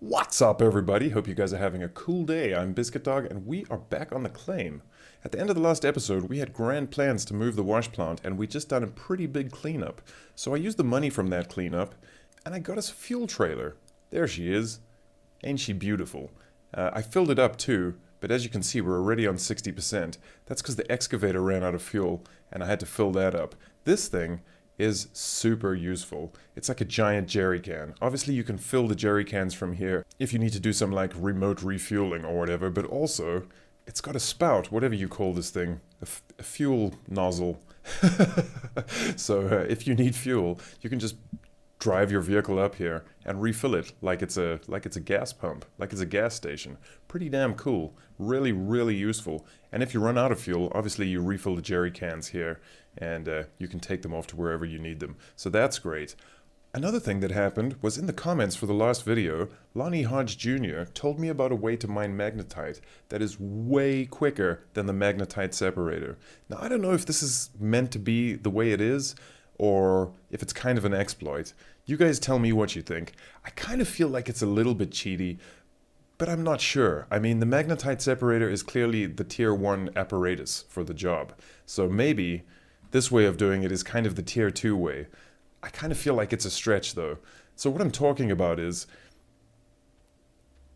What's up, everybody? Hope you guys are having a cool day. I'm Biscuit Dog, and we are back on the claim. At the end of the last episode, we had grand plans to move the wash plant, and we just done a pretty big cleanup. So I used the money from that cleanup, and I got us a fuel trailer. There she is. Ain't she beautiful? I filled it up too, but as you can see, we're already on 60%. That's because the excavator ran out of fuel, and I had to fill that up. This thing is super useful. It's like a giant jerry can. Obviously you can fill the jerry cans from here if you need to do some like remote refueling or whatever, but also it's got a spout, whatever you call this thing, a fuel nozzle. So if you need fuel, you can just drive your vehicle up here and refill it like it's a gas pump, like it's a gas station. Pretty damn cool. Really, really useful. And if you run out of fuel, obviously you refill the jerry cans here and you can take them off to wherever you need them. So that's great. Another thing that happened was in the comments for the last video, Lonnie Hodge Jr. told me about a way to mine magnetite that is way quicker than the magnetite separator. Now I don't know if this is meant to be the way it is, or if it's kind of an exploit. You guys tell me what you think. I kind of feel like it's a little bit cheaty, but I'm not sure. I mean, the magnetite separator is clearly the tier 1 apparatus for the job. So maybe this way of doing it is kind of the tier 2 way. I kind of feel like it's a stretch though. So what I'm talking about is,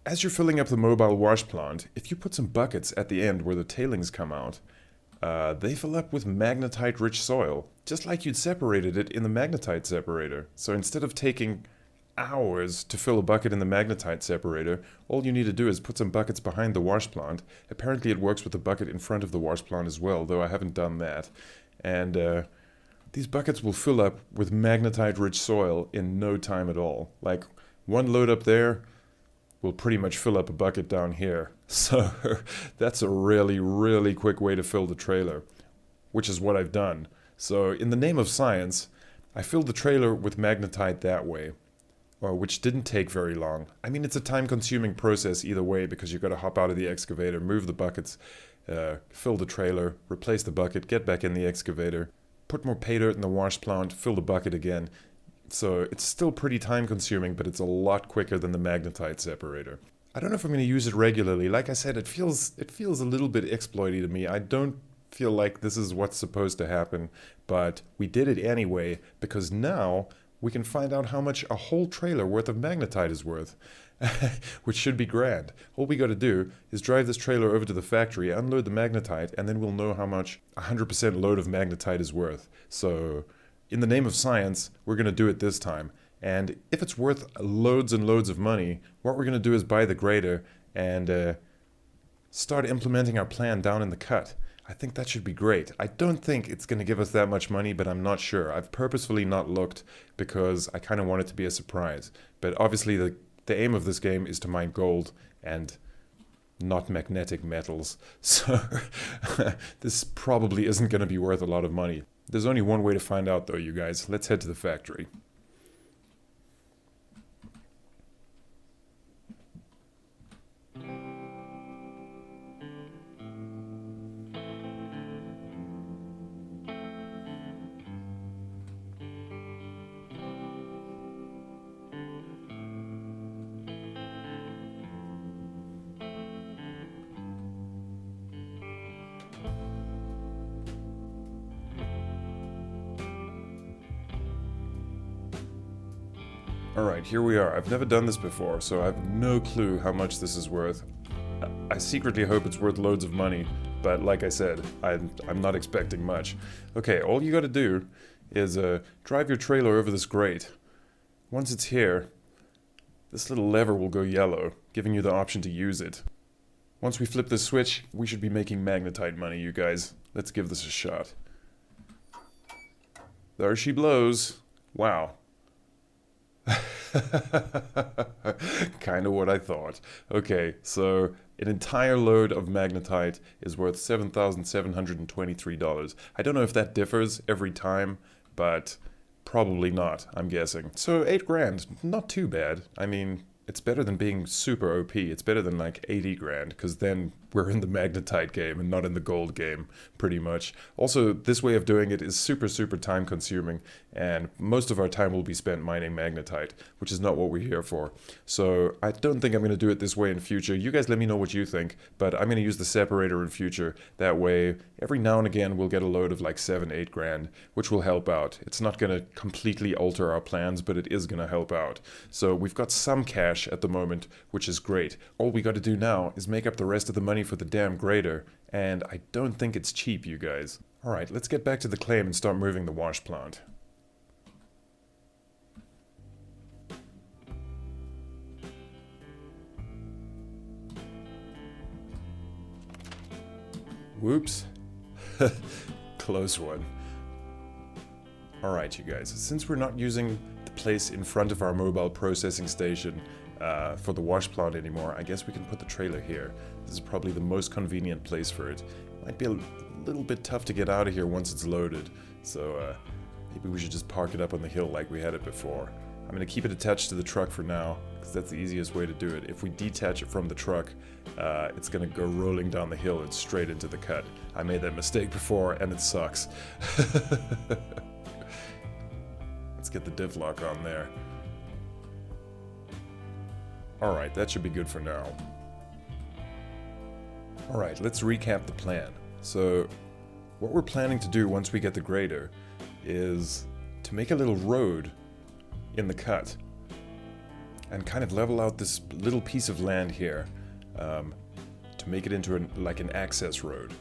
as you're filling up the mobile wash plant, if you put some buckets at the end where the tailings come out, they fill up with magnetite-rich soil, just like you'd separated it in the magnetite separator. So instead of taking hours to fill a bucket in the magnetite separator, all you need to do is put some buckets behind the wash plant. Apparently it works with the bucket in front of the wash plant as well, though I haven't done that. And these buckets will fill up with magnetite-rich soil in no time at all. Like, one load up there will pretty much fill up a bucket down here. So that's a really, really quick way to fill the trailer, which is what I've done. So in the name of science, I filled the trailer with magnetite that way, which didn't take very long. I mean, it's a time-consuming process either way because you've got to hop out of the excavator, move the buckets, fill the trailer, replace the bucket, get back in the excavator, put more pay dirt in the wash plant, fill the bucket again. So it's still pretty time consuming, but it's a lot quicker than the magnetite separator. I don't know if I'm going to use it regularly. Like I said, it feels a little bit exploity to me. I don't feel like this is what's supposed to happen, but we did it anyway because now we can find out how much a whole trailer worth of magnetite is worth, which should be grand. All we got to do is drive this trailer over to the factory, unload the magnetite, and then we'll know how much a 100% load of magnetite is worth. So in the name of science, we're going to do it this time. And if it's worth loads and loads of money, what we're going to do is buy the grader and start implementing our plan down in the cut. I think that should be great. I don't think it's going to give us that much money, but I'm not sure. I've purposefully not looked because I kind of want it to be a surprise. But obviously the aim of this game is to mine gold and not magnetic metals. So this probably isn't going to be worth a lot of money. There's only one way to find out though, you guys. Let's head to the factory. Alright, here we are. I've never done this before, so I have no clue how much this is worth. I secretly hope it's worth loads of money, but like I said, I'm not expecting much. Okay, all you gotta do is drive your trailer over this grate. Once it's here, this little lever will go yellow, giving you the option to use it. Once we flip this switch, we should be making magnetite money, you guys. Let's give this a shot. There she blows. Wow. Kind of what I thought. Okay, so an entire load of magnetite is worth $7,723. I don't know if that differs every time, but probably not, I'm guessing. So 8 grand, not too bad. I mean, it's better than being super OP. It's better than like 80 grand, because then we're in the magnetite game and not in the gold game, pretty much. Also, this way of doing it is super, super time consuming, and most of our time will be spent mining magnetite, which is not what we're here for. So I don't think I'm going to do it this way in future. You guys let me know what you think, but I'm going to use the separator in future. That way, every now and again, we'll get a load of like 7-8 grand, which will help out. It's not going to completely alter our plans, but it is going to help out. So we've got some cash at the moment, which is great. All we got to do now is make up the rest of the money for the damn grader, and I don't think it's cheap, you guys. Alright, let's get back to the claim and start moving the wash plant. Whoops. Close one. Alright, you guys, since we're not using the place in front of our mobile processing station for the wash plant anymore, I guess we can put the trailer here. This is probably the most convenient place for it. Might be a little bit tough to get out of here once it's loaded, so maybe we should just park it up on the hill like we had it before. I'm going to keep it attached to the truck for now, because that's the easiest way to do it. If we detach it from the truck, it's going to go rolling down the hill and straight into the cut. I made that mistake before, and it sucks. Let's get the diff lock on there. Alright, that should be good for now. Alright, let's recap the plan. So, what we're planning to do once we get the grader is to make a little road in the cut and kind of level out this little piece of land here to make it into like an access road.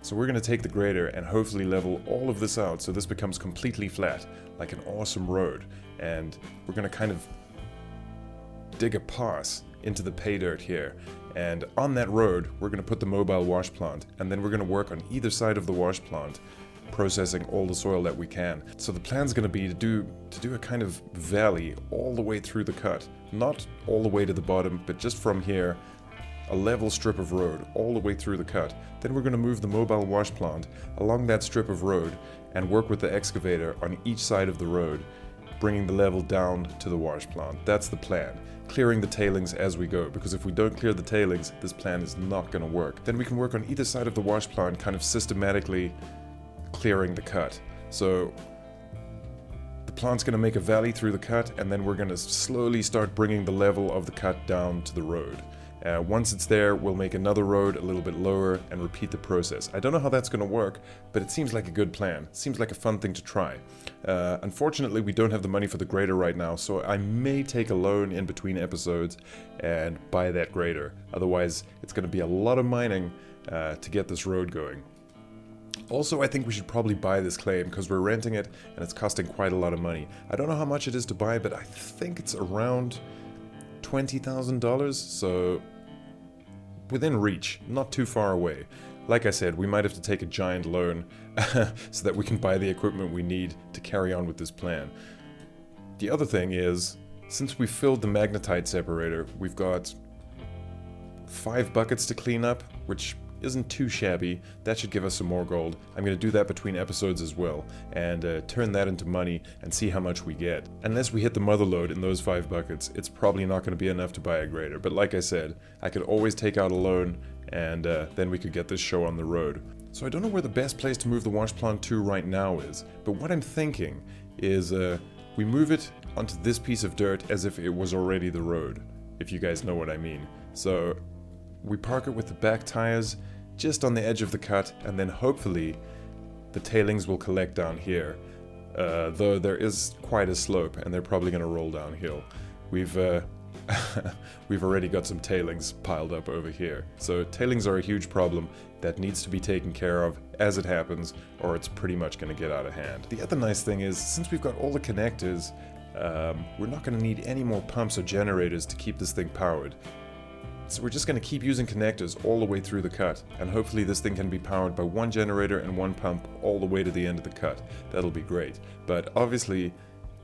So we're going to take the grader and hopefully level all of this out so this becomes completely flat, like an awesome road. And we're going to kind of dig a pass into the pay dirt here. And on that road, we're going to put the mobile wash plant, and then we're going to work on either side of the wash plant, processing all the soil that we can. So the plan's going to be to do a kind of valley all the way through the cut. Not all the way to the bottom, but just from here, a level strip of road all the way through the cut. Then we're going to move the mobile wash plant along that strip of road and work with the excavator on each side of the road, bringing the level down to the wash plant. That's the plan. Clearing the tailings as we go, because if we don't clear the tailings, this plan is not going to work. Then we can work on either side of the wash plant, kind of systematically clearing the cut. So the plant's going to make a valley through the cut, and then we're going to slowly start bringing the level of the cut down to the road. Once it's there, we'll make another road a little bit lower and repeat the process. I don't know how that's going to work, but it seems like a good plan. It seems like a fun thing to try. Unfortunately, we don't have the money for the grader right now, so I may take a loan in between episodes and buy that grader. Otherwise, it's going to be a lot of mining to get this road going. Also, I think we should probably buy this claim because we're renting it and it's costing quite a lot of money. I don't know how much it is to buy, but I think it's around $20,000, so within reach, not too far away. Like I said, we might have to take a giant loan so that we can buy the equipment we need to carry on with this plan. The other thing is, since we filled the magnetite separator, we've got 5 buckets to clean up, which isn't too shabby. That should give us some more gold. I'm going to do that between episodes as well, and turn that into money and see how much we get. Unless we hit the mother lode in those 5 buckets, it's probably not going to be enough to buy a grader. But like I said, I could always take out a loan, and then we could get this show on the road. So I don't know where the best place to move the wash plant to right now is, but what I'm thinking is we move it onto this piece of dirt as if it was already the road, if you guys know what I mean. So we park it with the back tires just on the edge of the cut, and then hopefully the tailings will collect down here. Though there is quite a slope and they're probably going to roll downhill. We've already got some tailings piled up over here. So tailings are a huge problem that needs to be taken care of as it happens, or it's pretty much going to get out of hand. The other nice thing is, since we've got all the connectors, we're not going to need any more pumps or generators to keep this thing powered. So we're just going to keep using connectors all the way through the cut, and hopefully this thing can be powered by 1 generator and 1 pump all the way to the end of the cut. That'll be great. But obviously,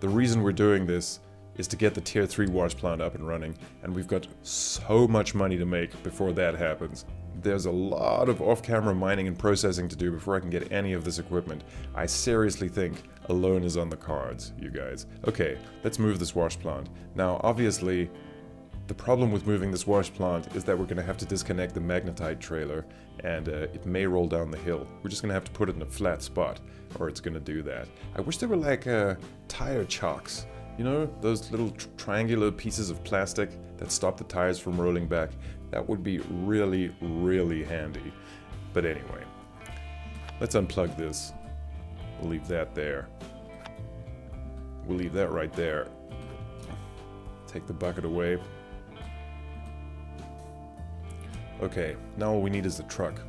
the reason we're doing this is to get the tier 3 wash plant up and running, and we've got so much money to make before that happens. There's a lot of off-camera mining and processing to do before I can get any of this equipment. I seriously think a loan is on the cards, you guys. Okay, let's move this wash plant. Now, obviously, The problem with moving this wash plant is that we're going to have to disconnect the Magnetite trailer, and it may roll down the hill. We're just going to have to put it in a flat spot, or it's going to do that. I wish there were like tire chocks. You know, those little triangular pieces of plastic that stop the tires from rolling back. That would be really, really handy. But anyway, let's unplug this. We'll leave that there. We'll leave that right there. Take the bucket away. Okay, now all we need is the truck.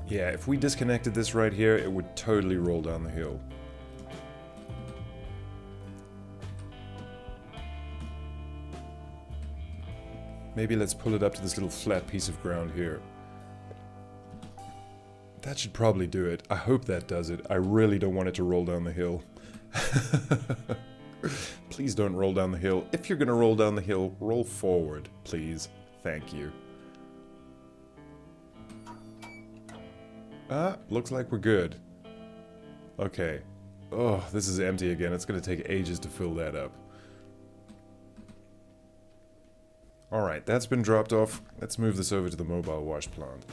Yeah, if we disconnected this right here, it would totally roll down the hill. Maybe let's pull it up to this little flat piece of ground here. That should probably do it. I hope that does it. I really don't want it to roll down the hill. Please don't roll down the hill. If you're gonna roll down the hill, roll forward, please. Thank you. Ah, looks like we're good. Okay. Oh, this is empty again. It's gonna take ages to fill that up. Alright, that's been dropped off. Let's move this over to the mobile wash plant.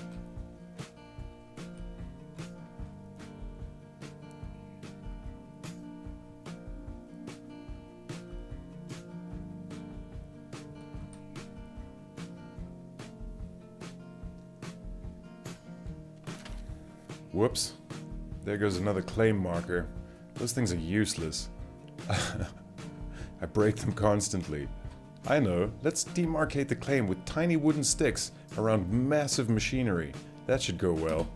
Whoops. There goes another claim marker. Those things are useless. I break them constantly. I know, let's demarcate the claim with tiny wooden sticks around massive machinery. That should go well.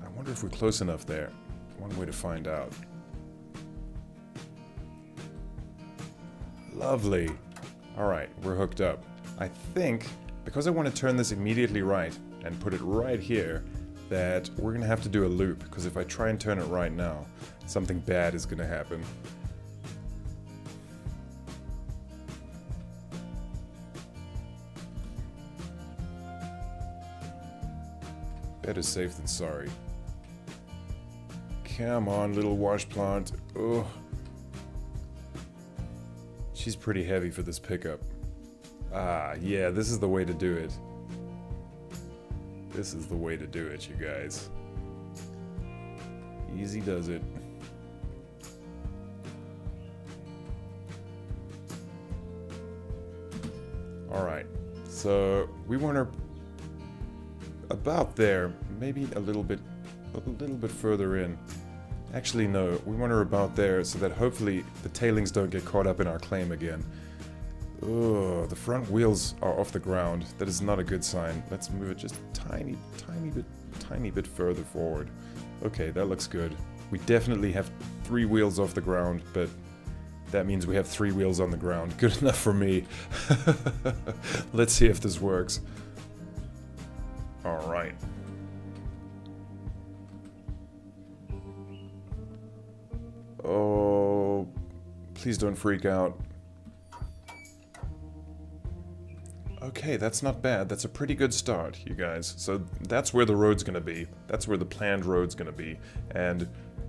I wonder if we're close enough there. One way to find out. Lovely. Alright, we're hooked up. I think, because I want to turn this immediately right and put it right here, that we're gonna have to do a loop, because if I try and turn it right now, something bad is gonna happen. Better safe than sorry. Come on, little wash plant. Ugh. She's pretty heavy for this pickup. Ah, yeah, this is the way to do it. This is the way to do it, you guys. Easy does it. Alright, so we want her about there, maybe a little bit further in. Actually, no, we want her about there so that hopefully the tailings don't get caught up in our claim again. Ugh, the front wheels are off the ground. That is not a good sign. Let's move it just a tiny bit further forward. Okay, that looks good. We definitely have 3 wheels off the ground, but that means we have 3 wheels on the ground. Good enough for me. Let's see if this works. Alright. Oh, please don't freak out. Okay, that's not bad. That's a pretty good start, you guys. So that's where the road's gonna be. That's where the planned road's gonna be. And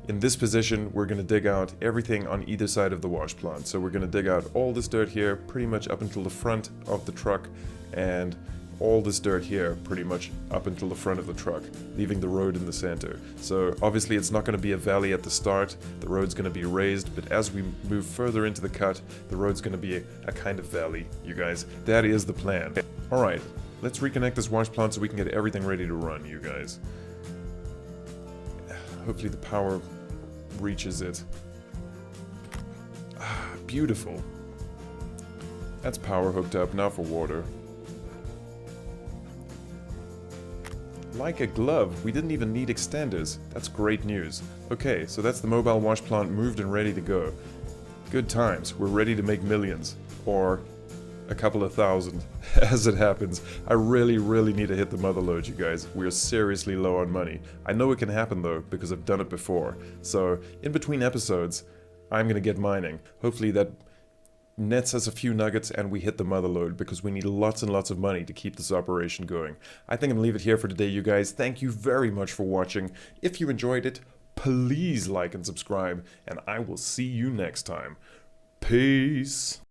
in this position, we're gonna dig out everything on either side of the wash plant. So we're gonna dig out all this dirt here, pretty much up until the front of the truck, and all this dirt here, pretty much up until the front of the truck, leaving the road in the center. So obviously it's not going to be a valley at the start, the road's going to be raised, but as we move further into the cut, the road's going to be a kind of valley, you guys. That is the plan. Alright, let's reconnect this wash plant so we can get everything ready to run, you guys. Hopefully the power reaches it. Ah, beautiful. That's power hooked up, now for water. Like a glove, we didn't even need extenders. That's great news. Okay, so that's the mobile wash plant moved and ready to go. Good times, we're ready to make millions. Or a couple of thousand, as it happens. I really need to hit the mother load, you guys. We're seriously low on money. I know it can happen though, because I've done it before. So, in between episodes, I'm gonna get mining. Hopefully that nets us a few nuggets and we hit the mother load, because we need lots and lots of money to keep this operation going. I think I'm gonna leave it here for today, you guys. Thank you very much for watching. If you enjoyed it, Please like and subscribe, and I will see you next time. Peace.